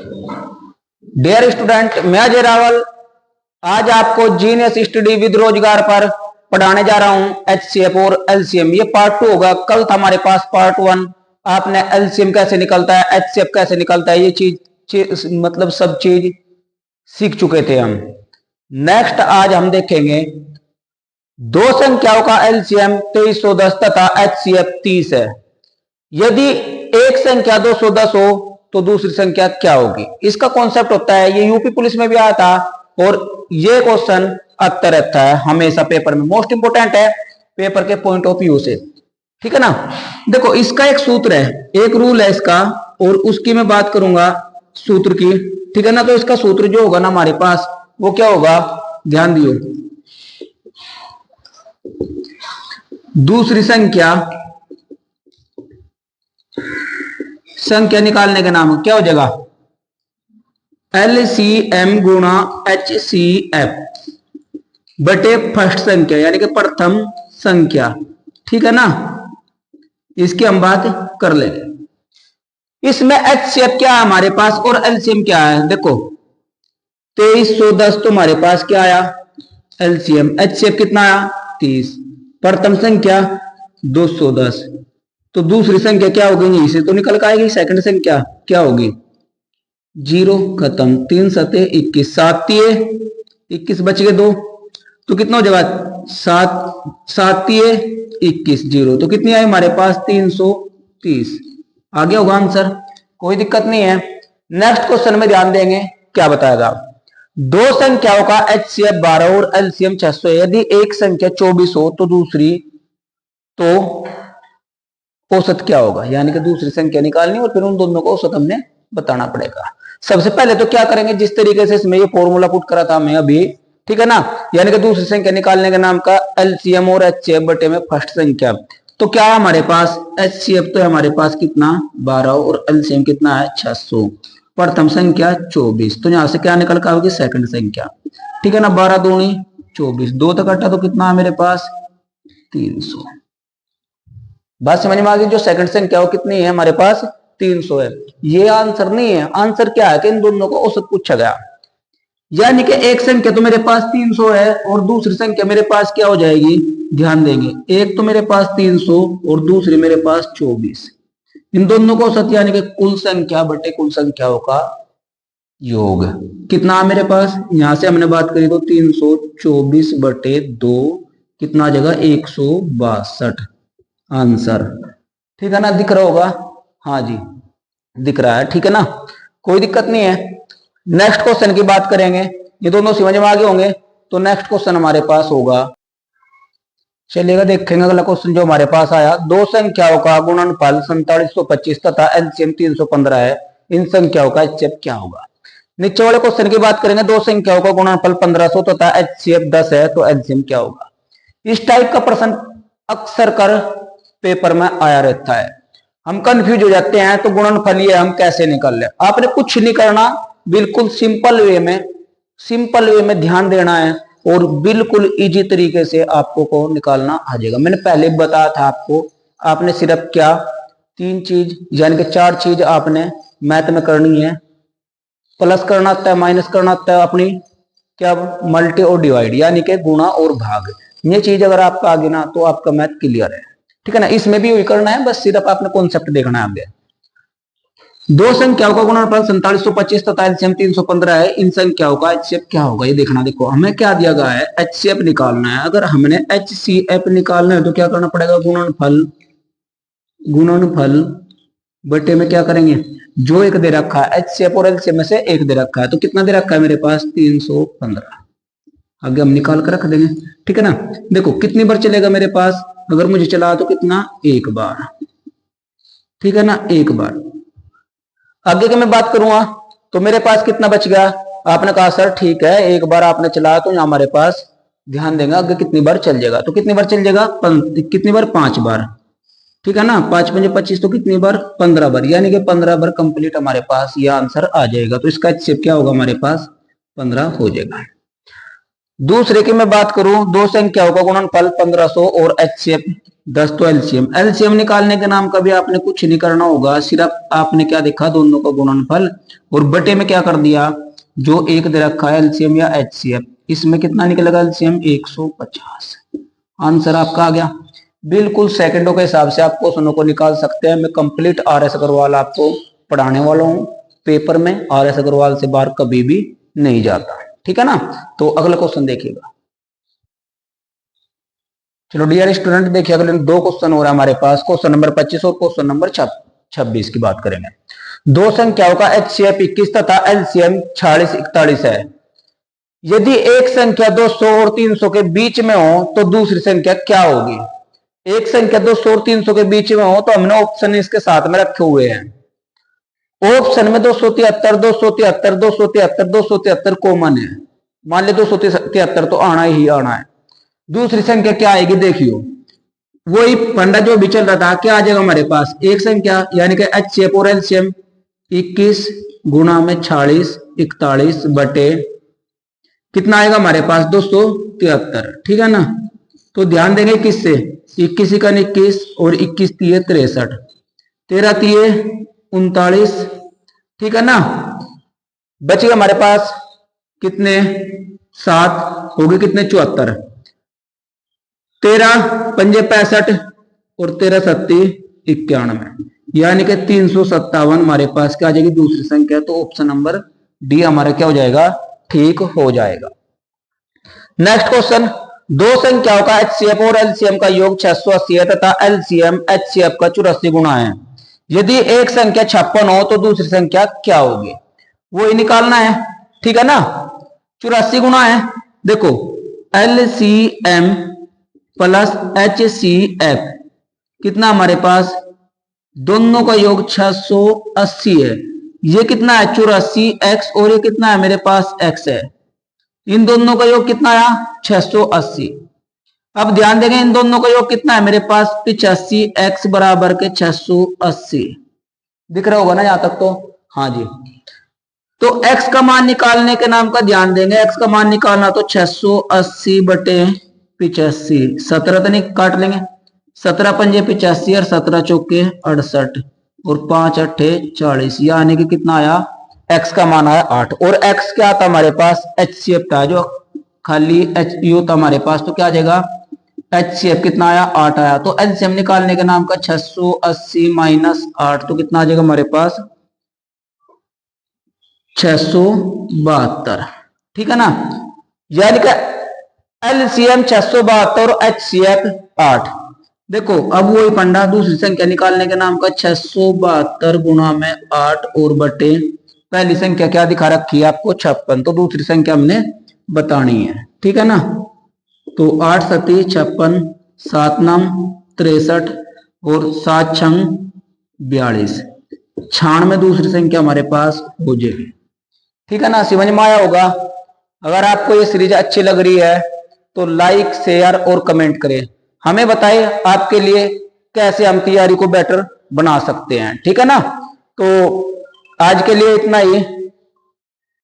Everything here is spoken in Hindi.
डियर स्टूडेंट, मैं अजय रावल आज आपको जीनियस स्टडी विद रोजगार पर पढ़ाने जा रहा हूं एचसीएफ और एलसीएम। ये पार्ट 2 होगा। कल था हमारे पास पार्ट 1। आपने एलसीएम कैसे निकलता है, एचसीएफ कैसे निकलता है, ये चीज मतलब सब चीज सीख चुके थे हम। नेक्स्ट आज हम देखेंगे दो संख्याओं का एलसीएम 2310 तथा एचसीएफ 30 है। यदि एक संख्या 210 हो तो दूसरी संख्या क्या होगी। इसका कॉन्सेप्ट होता है, ये यूपी पुलिस में भी आया था और ये क्वेश्चन आता रहता है हमेशा पेपर में। मोस्ट इंपोर्टेंट है पेपर के पॉइंट ऑफ व्यू से, ठीक है ना। देखो इसका एक सूत्र है, एक रूल है इसका, और उसकी मैं बात करूंगा सूत्र की, ठीक है ना। तो इसका सूत्र जो होगा ना हमारे पास वो क्या होगा, ध्यान दियो। दूसरी संख्या निकालने का नाम क्या हो जाएगा, एलसीएम गुणा एचसीएफ बटे फर्स्ट संख्या यानी कि प्रथम संख्या, ठीक है ना। इसकी हम बात कर लेंगे। इसमें एचसीएफ क्या है हमारे पास और एलसीएम क्या है। देखो 2310 तो हमारे पास क्या आया एलसीएम, एचसीएफ कितना आया 30, प्रथम संख्या 210, तो दूसरी संख्या क्या होगी, यहीं से तो निकल के आएगी। सेकंड संख्या क्या होगी, 0 खत्म, 3 सते 21, 7 तिये 21 बच गए 2, तो कितना हो जाएगा 7 तिये 21, 0, तो कितनी आई हमारे पास 330। आ गया होगा आंसर, कोई दिक्कत नहीं है। नेक्स्ट क्वेश्चन में ध्यान देंगे क्या बताएगा। दो संख्याओं का एचसीएफ 12 और एलसीएम 600 है। यदि एक संख्या 24 हो तो दूसरी तो औसत क्या होगा, यानी कि दूसरी संख्या निकालनी और फिर उन दोनों को औसत हमने बताना पड़ेगा। सबसे पहले तो क्या करेंगे, जिस तरीके से इसमें ये फॉर्मूला पुट करा था मैं अभी, ठीक है ना, यानी कि दूसरी संख्या निकालने के नाम का एलसीएम और एचसीएफ बटे में फर्स्ट संख्या। तो क्या है हमारे पास, एचसीएफ तो है हमारे पास कितना 12 और एलसीएम कितना है 600, प्रथम संख्या 24, तो यहां से क्या निकल कर आओगी सेकंड संख्या, ठीक है ना। 12 दूनी 24, 2 तक कटा तो कितना है मेरे पास 300। बात समझ में आ गई। जो सेकंड संख्या वो कितनी है हमारे पास 300 है। ये आंसर नहीं है, आंसर क्या है कि इन दोनों को औसत पूछा गया, यानी कि एक संख्या तो मेरे पास 300 है और दूसरी संख्या मेरे पास क्या हो जाएगी, ध्यान देंगे, एक तो मेरे पास 300 और दूसरी मेरे पास 24, इन दोनों को औसत यानी कि कुल संख्या बटे कुल संख्याओं का योग कितना मेरे पास। यहां से हमने बात करी तो 324 बटे 2 कितना आ जाएगा 162 आंसर, ठीक है ना। दिख रहा होगा, हाँ जी दिख रहा है, ठीक है ना, कोई दिक्कत नहीं है। नेक्स्ट क्वेश्चन की बात करेंगे, ये दोनों समझ में आगे होंगे। तो नेक्स्ट क्वेश्चन हमारे पास होगा, चलिएगा देखेंगे अगला क्वेश्चन जो हमारे पास आया। दो संख्याओं का गुणनफल 4725 तथा एलसीएम 315 है, इन संख्याओं का एचसीएफ क्या होगा। नीचे वाले क्वेश्चन की बात करेंगे, दो संख्याओं का गुणनफल 1500 तथा एचसीएफ 10 है, तो एलसीएम क्या होगा। इस टाइप का प्रश्न अक्सर कर पेपर में आया रहता है, हम कंफ्यूज हो जाते हैं। तो गुणनफल ये हम कैसे निकाल ले, आपने कुछ नहीं करना, बिल्कुल सिंपल वे में ध्यान देना है और बिल्कुल इजी तरीके से आपको को निकालना आ जाएगा। मैंने पहले बताया था आपको, आपने सिर्फ क्या 3 चीज यानी कि 4 चीज आपने मैथ में करनी है। प्लस करना आता है, माइनस करना आता है, अपनी क्या मल्टी और डिवाइड यानी कि गुणा और भाग। ये चीज अगर आपका आ गई ना तो आपका मैथ क्लियर है, ठीक है ना। इसमें भी वही करना है, बस सिर्फ आपने कॉन्सेप्ट देखना है आगे। दो संख्याओं का गुणनफल 4725 तथा एलसीएम 315 है, इन संख्याओं का एचसीएफ क्या होगा ये देखना। देखो हमें क्या दिया गया है, एचसीएफ निकालना है। अगर हमने एचसीएफ निकालना है तो क्या करना पड़ेगा, गुणनफल बटे में क्या करेंगे, जो एक दे रखा है एचसीएफ और एलसीएम में से एक दे रखा है, तो कितना दे रखा है मेरे पास 315, आगे हम निकाल कर रख देंगे, ठीक है ना। देखो कितनी बार चलेगा मेरे पास, अगर मुझे चला तो कितना एक बार, ठीक है ना, एक बार। आगे की मैं बात करूंगा तो मेरे पास कितना बच गया, आपने कहा सर ठीक है एक बार आपने चला तो यहाँ हमारे पास ध्यान देंगे आगे कितनी बार चल जाएगा। तो कितनी बार चल जाएगा, कितनी बार 5 बार, ठीक है ना। 5 5 25 तो कितनी बार 15 बार, यानी कि 15 बार कंप्लीट हमारे पास ये आंसर आ जाएगा। तो इसका एचसीएफ क्या होगा हमारे पास 15 हो जाएगा। दूसरे की मैं बात करूं, दो संख्याओं का गुणनफल 1500 और एचसीएफ 10 तो एलसीएम। एलसीएम निकालने के नाम का भी आपने कुछ नहीं करना होगा, सिर्फ आपने क्या देखा, दोनों का गुणनफल और बटे में क्या कर दिया, जो एक दे रखा है एलसीएम या एचसीएफ, इसमें कितना निकलेगा एलसीएम 150। आंसर आपका आ गया। बिल्कुल सेकंडों के हिसाब से आप क्वेश्चनों को निकाल सकते हैं। मैं कंप्लीट आरएस अग्रवाल आपको पढ़ाने वाला हूँ पेपर में, आरएस अग्रवाल से बाहर कभी भी नहीं जाता, ठीक है ना। तो अगला क्वेश्चन देखिएगा। चलो डियर स्टूडेंट देखिए, अगले 2 क्वेश्चन हो रहा है हमारे पास, क्वेश्चन नंबर 25 और क्वेश्चन नंबर 26 की बात करेंगे। दो संख्याओं का एचसीएफ 21 तथा एलसीएम 46-41 है। यदि एक संख्या 200 और 300 के बीच में हो तो दूसरी संख्या क्या होगी। एक संख्या 200 और 300 के बीच में हो तो हमने ऑप्शन इसके साथ में रखे हुए हैं। ऑप्शन में 273, 273, 273, 273 कॉमन है। मान ले 273 तो आना ही आना है। दूसरी संख्या क्या आएगी, देखियो वही फंडा जो भी चल रहा था, क्या आ जाएगा हमारे पास, एक संख्या यानी कि एचसीएफ और एलसीएम 21 गुणा में 46 41 बटे कितना आएगा हमारे पास 273, ठीक है ना। तो ध्यान देंगे किससे, 21 का 21 और 21 तिये 63, 13 तिये 39, ठीक है ना। बचेगा हमारे पास कितने 7 हो गए, कितने 74, 13 पंजे 65 और 13 सत्ती 91, यानी कि 357 हमारे पास क्या आ जाएगी दूसरी संख्या। तो ऑप्शन नंबर डी हमारा क्या हो जाएगा, ठीक हो जाएगा। नेक्स्ट क्वेश्चन, दो संख्याओं का एचसीएफ और एलसीएम का योग 680 है तथा एलसीएम एचसीएफ का 84 गुना है। यदि एक संख्या 56 हो तो दूसरी संख्या क्या होगी, वो ही निकालना है, ठीक है ना। 84 गुना है, देखो एलसीएम प्लस एचसीएफ कितना हमारे पास, दोनों का योग 680 है। ये कितना है 84x और ये कितना है मेरे पास x है। इन दोनों का योग कितना आया 680। अब ध्यान देंगे इन दोनों का योग कितना है मेरे पास 85x बराबर के 680, दिख रहा होगा ना यहां तक तो, हाँ जी। तो x का मान निकालने के नाम का ध्यान देंगे, x का मान निकालना तो 680 बटे 85, 17 तो नहीं काट लेंगे, 17 पंजे 85 और 17 चौके 68 और 5 अट्ठे 40, यानी कि कितना आया x का मान आया 8। और x क्या था हमारे पास एचसीएफ था, जो खाली एच यू था हमारे पास, तो क्या आ जाएगा एचसीएफ कितना आया 8 आया। तो एलसीएम निकालने के नाम का 680 माइनस 8 तो कितना आ जाएगा हमारे पास 672, ठीक है ना। यानी कि एलसीएम 672 और एचसीएफ 8। देखो अब वही फंडा, दूसरी संख्या निकालने के नाम का 672 गुणा में 8 और बटे पहली संख्या क्या दिखा रखी है आपको 56, तो दूसरी संख्या हमने बतानी है, ठीक है ना। तो 8 सती 56, 7 नम 63 और 7 छंग 42, 96 दूसरी संख्या हमारे पास हो जाएगी, ठीक है ना। समझ में आया होगा। अगर आपको ये सीरीज अच्छी लग रही है तो लाइक शेयर और कमेंट करें, हमें बताएं आपके लिए कैसे हम तैयारी को बेटर बना सकते हैं, ठीक है ना। तो आज के लिए इतना ही।